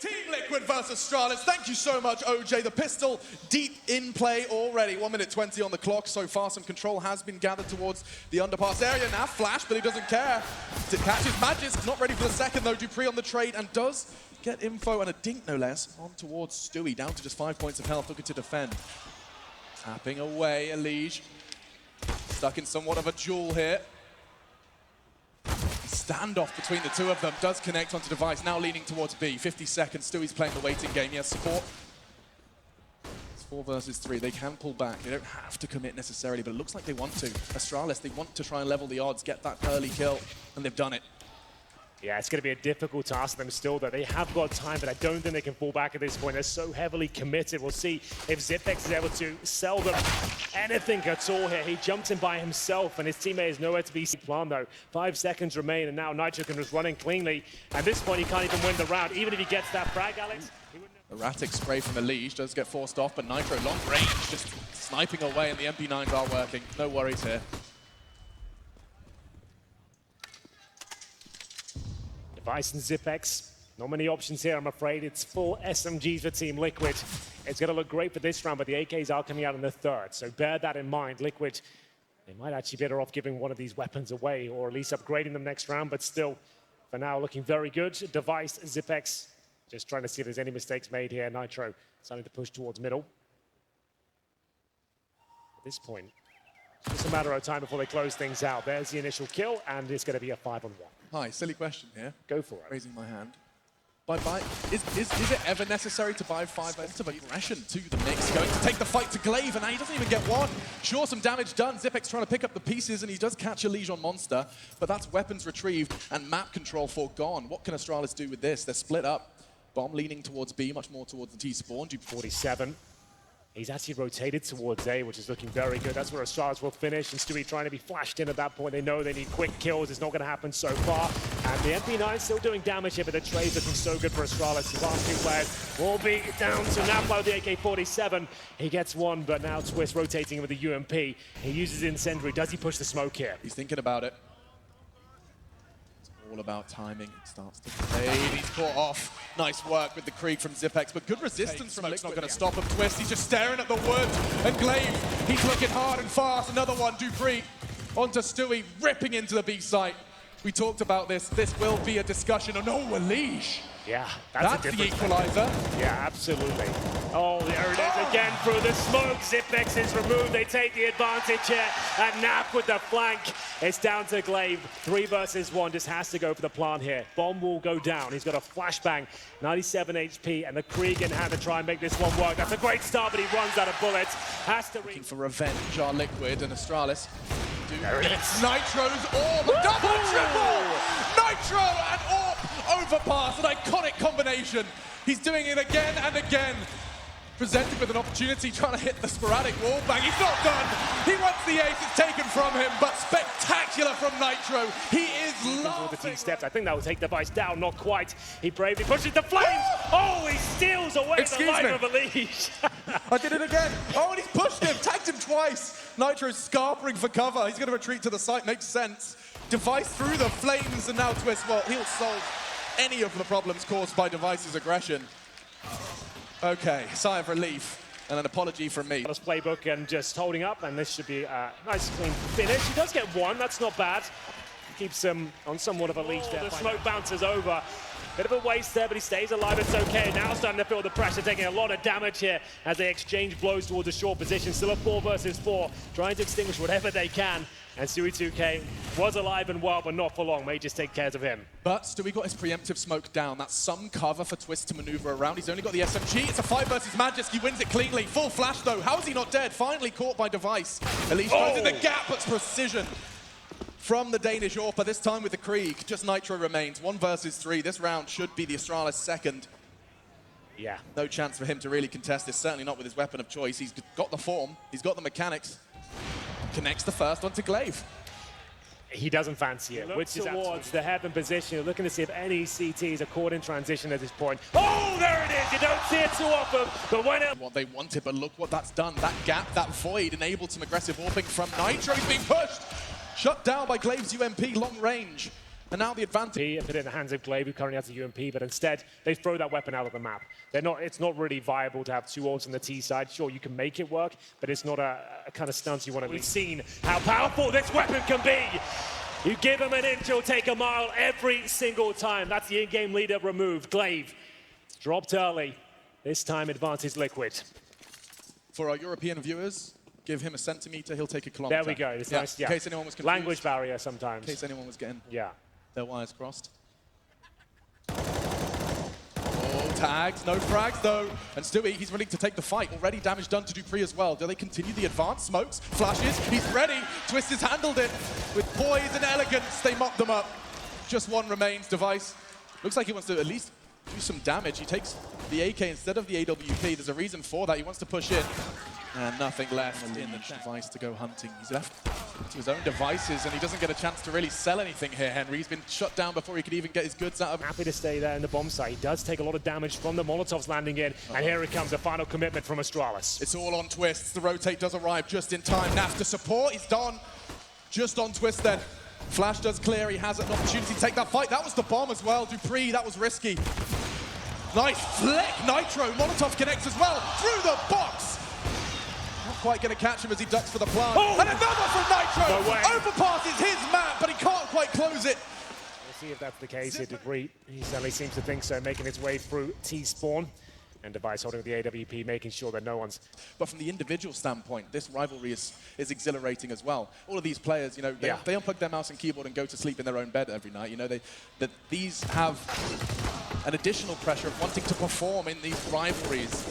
Team Liquid versus Astralis. Thank you so much, OJ. The pistol deep in play already. 1 minute 20 on the clock. So far, some control has been gathered towards the underpass area. Now Flash, but he doesn't care. It catches Magic's not ready for the second, though. Dupree on the trade and does get info and a dink, no less, on towards Stewie. Down to just 5 points of health, looking to defend. Tapping away, Elige. Stuck in somewhat of a duel here. Standoff between the two of them does connect onto Device, now leaning towards B. 50 seconds, Stewie's playing the waiting game. He has support. It's 4 versus 3. They can pull back. They don't have to commit necessarily, but it looks like they want to. Astralis, they want to try and level the odds, get that early kill, and they've done it. Yeah, it's going to be a difficult task for them still, though. They have got time, but I don't think they can fall back at this point. They're so heavily committed. We'll see if Zipex is able to sell them anything at all here. He jumped in by himself, and his teammate is nowhere to be seen. Plan, though. 5 seconds remain, and now Nitro can just run in cleanly. At this point, he can't even win the round. Even if he gets that frag, Alex, he wouldn't... Erratic spray from Elige does get forced off, but Nitro, long range, just sniping away, and the MP9s are working. No worries here. Device and Zipex, not many options here, I'm afraid. It's full SMGs for Team Liquid. It's going to look great for this round, but the AKs are coming out in the third, so bear that in mind. Liquid, they might actually be better off giving one of these weapons away, or at least upgrading them next round, but still, for now, looking very good. Device, Zipex, just trying to see if there's any mistakes made here. Nitro starting to push towards middle. At this point, it's just a matter of time before they close things out. There's the initial kill, and it's going to be a 5-on-1. Hi, silly question here. Go for it. Raising my hand. Is it ever necessary to buy 5 minutes of aggression to the mix? Going to take the fight to Glaive, and now he doesn't even get one. Sure, some damage done. Zipex trying to pick up the pieces, and he does catch a Legion monster, but that's weapons retrieved and map control foregone. What can Astralis do with this? They're split up. Bomb leaning towards B, much more towards the T-spawn. 47. He's actually rotated towards A, which is looking very good. That's where Astralis will finish, and Stewie trying to be flashed in at that point. They know they need quick kills. It's not going to happen so far. And the MP9 still doing damage here, but the trade's looking so good for Astralis. The last 2 players will be down to Naplo, the AK-47. He gets one, but now Twist rotating with the UMP. He uses Incendiary. Does he push the smoke here? He's thinking about it. All about timing. It starts to fade. He's caught off. Nice work with the Krieg from Zipex, but good resistance from Liquid. Not going to stop him. Twist, he's just staring at the wood. And Glaive, he's looking hard and fast. Another one, Dupree onto Stewie, ripping into the B site. We talked about this. This will be a discussion. Oh no, Elige. Yeah, that's the equalizer. Yeah, absolutely. Oh, there it is again through the smoke. Zipex is removed. They take the advantage here. And Nap with the flank. It's down to Glaive. 3 versus 1. Just has to go for the plant here. Bomb will go down. He's got a flashbang. 97 HP. And the Krieg in hand to try and make this one work. That's a great start, but he runs out of bullets. Has to looking for revenge are Liquid and Astralis. There it is. Nitro's orb. Double triple! Nitro and orb overpass. An iconic combination. He's doing it again and again. Presented with an opportunity, trying to hit the sporadic wall bang. He's not done. He wants the ace. It's taken from him, but spectacular from Nitro. He is laughing. The steps. I think that will take Device down. Not quite. He bravely pushes the flames. Oh, he steals away the life of Elige. I did it again. Oh, and he's pushed him, tagged him twice. Nitro's scarpering for cover. He's going to retreat to the site. Makes sense. Device through the flames, and now Twist. Well, he'll solve any of the problems caused by Device's aggression. Okay, sigh of relief, and an apology from me. His playbook and just holding up, and this should be a nice clean finish. He does get one, that's not bad. Keeps him on somewhat of a leash there. The smoke bounces over. Bit of a waste there, but he stays alive. It's okay. Now starting to feel the pressure, taking a lot of damage here as they exchange blows towards a short position. Still a 4 versus 4, trying to extinguish whatever they can. And Stewie 2K was alive and well, but not for long. May just take care of him. But Stewie got his preemptive smoke down. That's some cover for Twist to maneuver around. He's only got the SMG. It's a 5 versus Magic. He wins it cleanly. Full flash, though. How is he not dead? Finally caught by Device. Elige goes in the gap, but precision from the Danish Orpa, this time with the Krieg. Just Nitro remains. 1 versus 3. This round should be the Astralis second. Yeah. No chance for him to really contest this. Certainly not with his weapon of choice. He's got the form. He's got the mechanics. Connects the first onto Glaive. He doesn't fancy it, which is towards the heaven position. You're looking to see if any CTs are caught in transition at this point. Oh, there it is! You don't see it too often, but when it... What they wanted, but look what that's done. That gap, that void, enabled some aggressive warping from Nitro. He's being pushed! Shut down by Glaive's UMP, long range. And now the advantage. He put it in the hands of Glaive, who currently has the UMP, but instead they throw that weapon out of the map. It's not really viable to have two ults on the T side. Sure, you can make it work, but it's not a kind of stance you want to. We've seen how powerful this weapon can be. You give him an inch, he'll take a mile every single time. That's the in-game leader removed. Glaive dropped early. This time advantage Liquid. For our European viewers, give him a centimeter, he'll take a kilometer. There we go. It's nice. In case anyone was confused. Language barrier sometimes. In case anyone was getting their wires crossed. Oh, tags, no frags though. And Stewie, he's willing to take the fight. Already damage done to Dupree as well. Do they continue the advance? Smokes, flashes, he's ready. Twist has handled it with poise and elegance. They mop them up. Just one remains. Device looks like he wants to at least do some damage. He takes the AK instead of the AWP. There's a reason for that. He wants to push in. And nothing left in the Device to go hunting. He's left to his own devices, and he doesn't get a chance to really sell anything here, Henry. He's been shut down before he could even get his goods out of... Happy to stay there in the bomb site. He does take a lot of damage from the Molotovs landing in, and here it comes, a final commitment from Astralis. It's all on Twists. The rotate does arrive just in time. Naf to support. He's done. Just on Twist then. Flash does clear. He has an opportunity to take that fight. That was the bomb as well. Dupree, that was risky. Nice flick. Nitro. Molotov connects as well. Through the box. Not quite going to catch him as he ducks for the plant. Oh! And another from Nitro. No way. Overpasses his map, but he can't quite close it. We'll see if that's the case here. Dupree, he certainly seems to think so, making his way through T-spawn. And Device holding the AWP, making sure that no one's... But from the individual standpoint, this rivalry is exhilarating as well. All of these players, you know, they unplug their mouse and keyboard and go to sleep in their own bed every night. You know, these have an additional pressure of wanting to perform in these rivalries.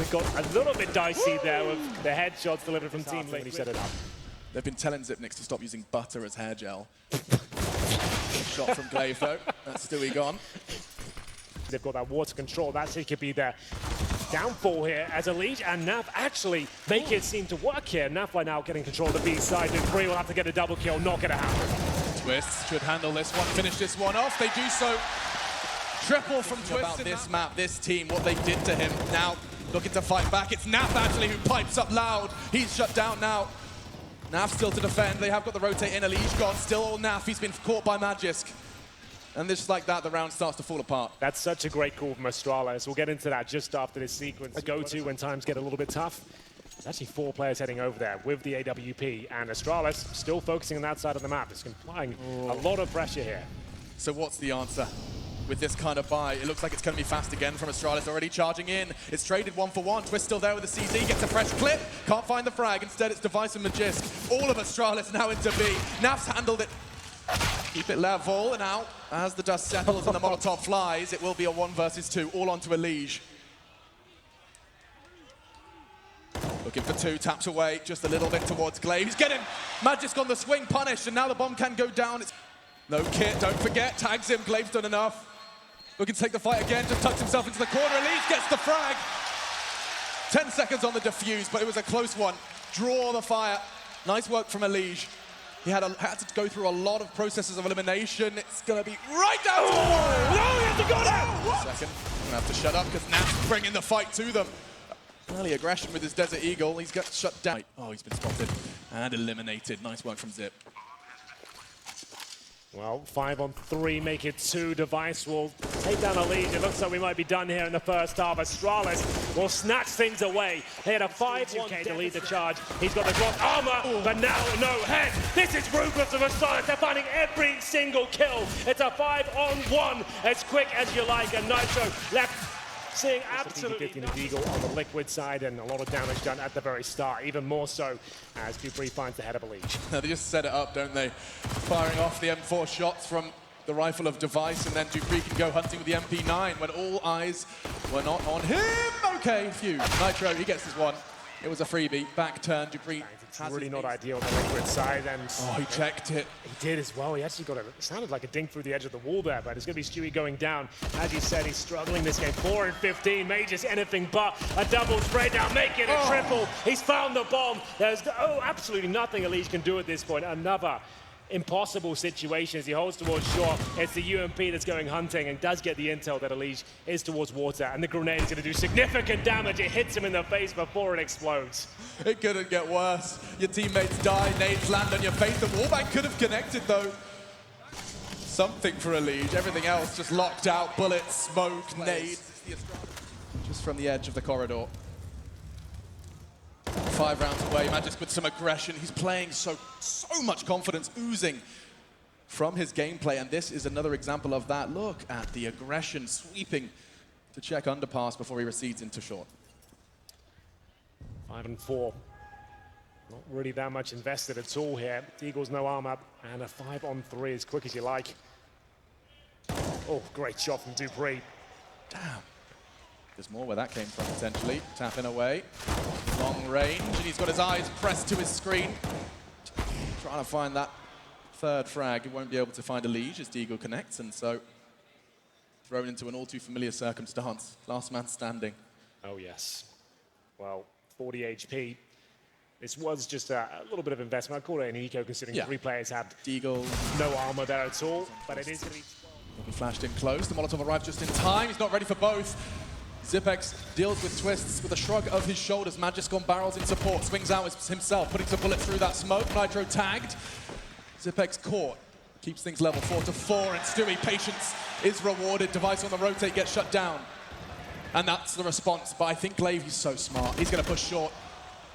We got a little bit dicey there with the headshots delivered from Team Liquid when he set it up. They've been telling Zipnix to stop using butter as hair gel. Shot from Glaive though. That's Stewie gone. They've got that water control. That could be their downfall here as Elise and Naf actually make it seem to work here. Naf right now getting control of the B side. Dupree will have to get a double kill. Not going to happen. Twists should handle this one, finish this one off. They do so. Triple from Twists. About this map, this team, what they did to him. Now looking to fight back. It's Naf actually who pipes up loud. He's shut down now. Naf still to defend. They have got the rotate in. Elise gone. Still all Naf. He's been caught by Magisk. And just like that, the round starts to fall apart. That's such a great call from Astralis. We'll get into that just after this sequence. Go-to when times get a little bit tough. There's actually 4 players heading over there with the AWP, and Astralis still focusing on that side of the map. It's applying a lot of pressure here. So what's the answer? With this kind of buy, it looks like it's going to be fast again from Astralis, already charging in. It's traded 1-for-1. Twist still there with the CZ, gets a fresh clip. Can't find the frag. Instead, it's Device and Magisk. All of Astralis now into B. Naf's handled it. Keep it level, and out as the dust settles and the Molotov flies, it will be a 1 versus 2, all onto Elise. Looking for 2, taps away just a little bit towards Glaive. He's getting Magisk on the swing, punished, and now the bomb can go down. It's no kit, don't forget, tags him, Glaive's done enough. Looking to take the fight again, just tucks himself into the corner. Elise gets the frag. 10 seconds on the defuse, but it was a close one. Draw the fire. Nice work from Elise. He had to go through a lot of processes of elimination. It's going to be right down to the wire. No, he has to go down! Second, going to have to shut up because Naf's bringing the fight to them. Early aggression with his Desert Eagle. He's got shut down. Oh, he's been spotted and eliminated. Nice work from Zip. Well, 5-on-3, make it 2. Device will take down Elise. It looks like we might be done here in the first half. Astralis will snatch things away. They had a 5-1 to lead the charge. He's got the Glock armor, but now no head. This is ruthless of Astralis. They're finding every single kill. It's a 5-on-1, as quick as you like. And Nitro left seeing absolutely 50 Eagle on the Liquid side, and a lot of damage done at the very start, even more so as Dupree finds the head of Elise. They just set it up, don't they? Firing off the M4 shots from the rifle of Device, and then Dupree can go hunting with the MP9 when all eyes were not on him. Okay, phew. Nitro, he gets his one. It was a freebie. Back turn, Dupree. It's really not ideal on the Liquid side, and oh, he checked it. He did as well. He actually got it sounded like a dink through the edge of the wall there, but it's going to be Stewie going down. As you said, he's struggling this game. 4-15, maybe just anything but a double spray down, make it a triple. He's found the bomb. There's absolutely nothing Elise can do at this point. Another impossible situation as he holds towards shore. It's the UMP that's going hunting and does get the intel that Elise is towards water, and the grenade is going to do significant damage. It hits him in the face before it explodes. It couldn't get worse. Your teammates die, nades land on your face. The wallbang could have connected though. something for a lead. Everything else just locked out. Bullets, smoke, nades. Just from the edge of the corridor. 5 rounds away, Magisk with some aggression. He's playing so much confidence oozing from his gameplay, and this is another example of that. Look at the aggression sweeping to check underpass before he recedes into short. 5 and 4. Not really that much invested at all here. Eagles no armor, and a 5 on 3 as quick as you like. Oh, great shot from Dupree. Damn. There's more where that came from, potentially. Tapping away. Long range, and he's got his eyes pressed to his screen. Trying to find that third frag. He won't be able to find a liege as Deagle connects, and so thrown into an all too familiar circumstance. Last man standing. Oh, yes. Well, 40 HP. This was just a little bit of investment. I'd call it an eco, considering 3 players had Deagle. No armor there at all, but it is going to be... He flashed in close. The Molotov arrived just in time. He's not ready for both. Zipex deals with twists with a shrug of his shoulders. Magisk on barrels in support. Swings out himself, putting some bullet through that smoke. Nitro tagged. Zipex caught. Keeps things level 4-4. And Stewie, patience is rewarded. Device on the rotate gets shut down. And that's the response. But I think Glaive, he's so smart. He's going to push short.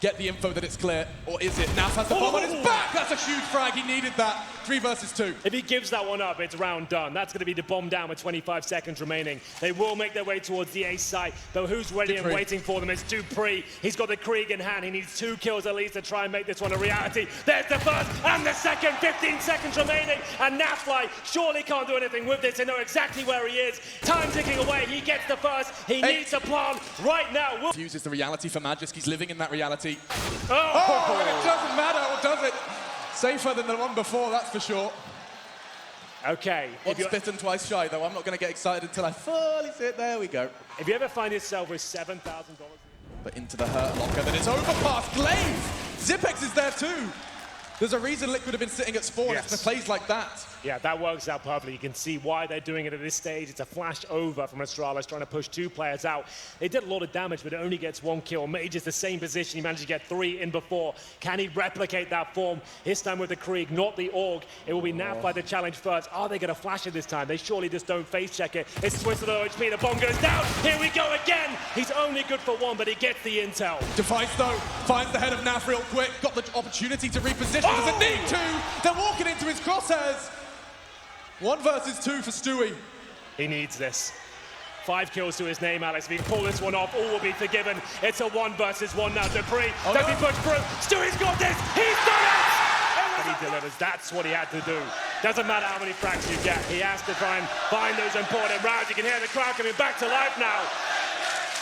Get the info that it's clear, or is it? Naf has the bomb on his back! That's a huge frag, he needed that. 3 versus 2. If he gives that one up, it's round done. That's going to be the bomb down with 25 seconds remaining. They will make their way towards the ace site, but who's ready and waiting for them? It's Dupree. He's got the Krieg in hand. He needs 2 kills at least to try and make this one a reality. There's the first and the second, 15 seconds remaining, and Nafly surely can't do anything with this. They know exactly where he is. Time ticking away. He gets the first. He needs a plan right now. Fuses the reality for Magisk. He's living in that reality. Oh, and it doesn't matter, or does it? Safer than the one before, that's for sure. Okay. Once bitten, twice shy, though. I'm not going to get excited until I fully see it. There we go. If you ever find yourself with $7,000... But into the hurt locker, then it's overpass. Glaive! Zipex is there too. There's a reason Liquid have been sitting at spawn. Yes. It's for plays like that. Yeah, that works out perfectly. You can see why they're doing it at this stage. It's a flash over from Astralis, trying to push 2 players out. They did a lot of damage, but it only gets 1 kill. Mage is the same position. He managed to get 3 in before. Can he replicate that form? This time with the Krieg, not the Org. It will be Naf by the challenge first. Are they going to flash it this time? They surely just don't face check it. It's twisted OHP. The bomb goes down. Here we go again. He's only good for 1, but he gets the intel. Device, though, finds the head of Naf real quick. Got the opportunity to reposition. Doesn't need to. They're walking into his crosshairs. 1 versus 2 for Stewie. He needs this. 5 kills to his name, Alex. If he can pull this one off, all will be forgiven. It's a 1 versus 1 now. Dupree, does he push through? Stewie's got this. He's done it! And he delivers. That's what he had to do. Doesn't matter how many frags you get. He has to try and find those important rounds. You can hear the crowd coming back to life now.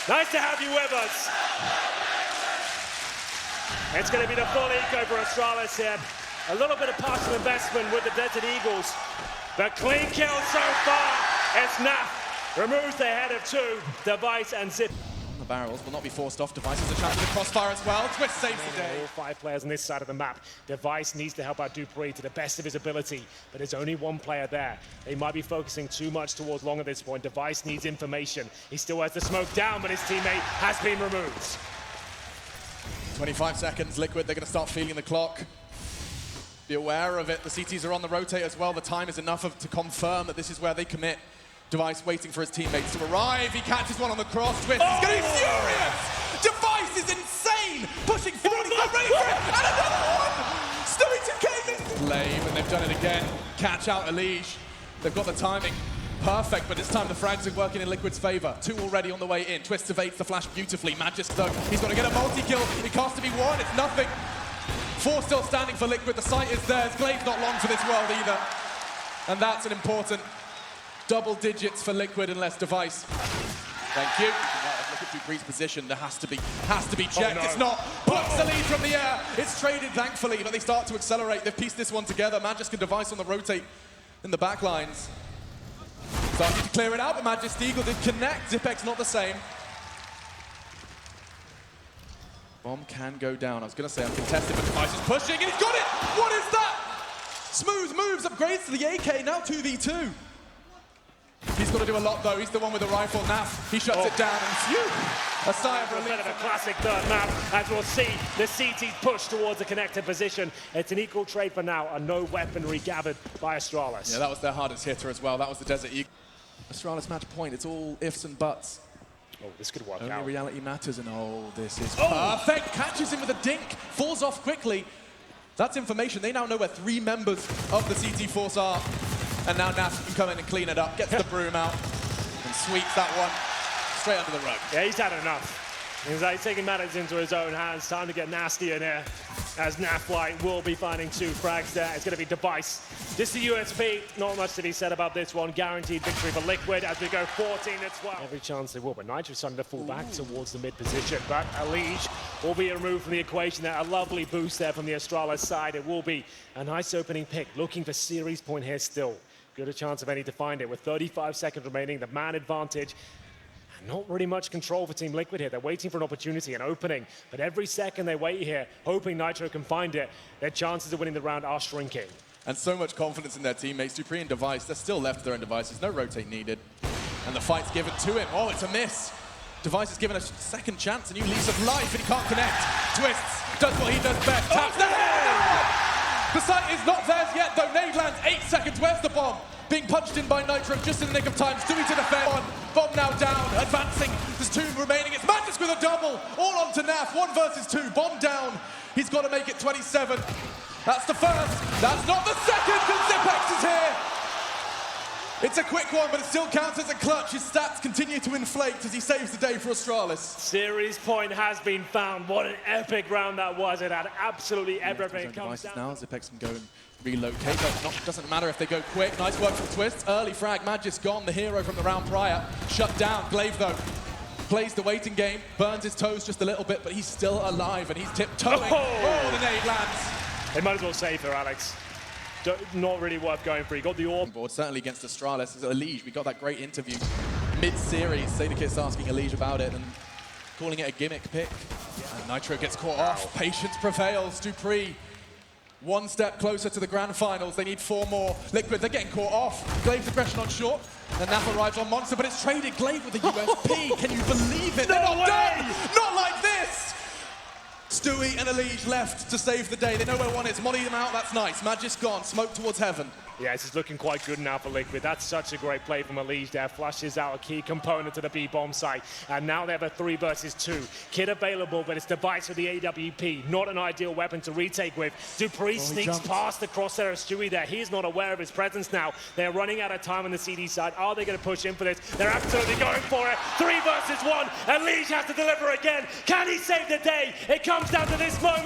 Nice to have you with us. It's going to be the full eco for Astralis here. A little bit of partial investment with the Desert Eagles. The clean kill so far. It's Naf. Removes the head of 2. Device and Zip. The barrels will not be forced off. Device has a chance with the crossfire as well. Twist saves the day. All 5 players on this side of the map. Device needs to help out Dupree to the best of his ability, but there's only 1 player there. They might be focusing too much towards long at this point. Device needs information. He still has the smoke down, but his teammate has been removed. 25 seconds, Liquid. They're going to start feeling the clock. Be aware of it. The CTs are on the rotate as well. The time is enough to confirm that this is where they commit. Device waiting for his teammates to arrive. He catches one on the cross. Twist. He's going to be furious. Device is insane. Pushing forward. He's not ready for it. And another one. Stewie 2K. Glaive, and they've done it again. Catch out Elige. They've got the timing perfect, but this time the frags are working in Liquid's favor. 2 already on the way in. Twist evades the flash beautifully. Magisk, though, he's going to get a multi-kill. It casts to be 1. It's nothing. 4 still standing for Liquid. The site is theirs. Glaive's not long for this world either. And that's an important double digits for Liquid unless Device. Thank you. Look at Dupree's position. There has to be checked. Oh, no. It's not. Plucks the lead from the air. It's traded, thankfully, but they start to accelerate. They've pieced this one together. Magisk and Device on the rotate in the back lines. Starting to clear it out, but Magisk Eagle did connect. Zipex not the same. Bomb can go down. I was going to say uncontested, but Device is pushing, and he's got it! What is that? Smooth moves, upgrades to the AK, now 2v2. He's got to do a lot, though. He's the one with the rifle. Naf, he shuts it down, and phew, a sigh of A relief. bit of a classic third map, as we'll see the CT push towards a connected position. It's an equal trade for now, and no weaponry gathered by Astralis. Yeah, that was their hardest hitter as well. That was the Desert Eagle. Astralis match point. It's all ifs and buts. Oh, this could work Only out. reality matters, and oh, this is perfect. Catches him with a dink, falls off quickly. That's information. They now know where 3 members of the CT force are. And now Naf can come in and clean it up, gets the broom out, and sweeps that one straight under the rug. Yeah, he's had enough. He's like taking matters into his own hands. Time to get nasty in here, as Naflight will be finding 2 frags there. It's going to be Device. Just the USP. Not much to be said about this one. Guaranteed victory for Liquid as we go 14-12. Every chance they will, but Nitro's starting to fall back towards the mid position. But Elige will be removed from the equation there. A lovely boost there from the Astralis side. It will be a nice opening pick. Looking for series point here still. Good a chance of any to find it with 35 seconds remaining. The man advantage. Not really much control for Team Liquid here. They're waiting for an opportunity, an opening. But every second they wait here, hoping Nitro can find it, their chances of winning the round are shrinking. And so much confidence in their teammates. Dupree and Device, they're still left to their own devices. No rotate needed. And the fight's given to him. Oh, it's a miss. Device is given a second chance, a new lease of life, and he can't connect. Twists, does what he does best. Taps the head! The site is not theirs yet, though. Nade lands 8 seconds. Where's the bomb? Being punched in by Nitro just in the nick of time. Stewie to defend. Bomb now down, advancing. There's 2 remaining. It's Magic with a double. All on to Naf. 1 versus 2. Bomb down. He's got to make it 27. That's the first. That's not the second, because Zipex is here. It's a quick one, but it still counts as a clutch. His stats continue to inflate as he saves the day for Astralis. Series point has been found. What an epic round that was. It had absolutely everything. Devices now. Zipex can go and relocate. Doesn't matter if they go quick. Nice work from Twist. Early frag. Magic's gone. The hero from the round prior. Shut down. Glaive, though, plays the waiting game. Burns his toes just a little bit, but he's still alive, and he's tiptoeing. Oh, the nade lands. They might as well save her, Alex. Not really worth going for. He got the orb. Board, certainly against Astralis. As Elige, we got that great interview mid-series. Sadekit's asking Elige about it and calling it a gimmick pick. And Nitro gets caught off. Patience prevails. Dupree 1 step closer to the grand finals. They need 4 more. Liquid, they're getting caught off. Glaive's aggression on short. And Naf arrives on Monster, but it's traded. Glaive with a USP. Can you believe it? They're not done! Not like this! Stewie and Elige left to save the day. They know where 1 is. Molly them out, that's nice. Magic's gone. Smoke towards heaven. Yeah, this is looking quite good now for Liquid. That's such a great play from Elige there. Flushes out a key component to the B-bomb site. And now they have a 3 versus 2. Kid available, but it's Device with the AWP. Not an ideal weapon to retake with. Dupree sneaks past the crosshair of Stewie there. He's not aware of his presence now. They're running out of time on the CD side. Are they going to push in for this? They're absolutely going for it. 3 versus 1. Elige has to deliver again. Can he save the day? It comes down to this moment.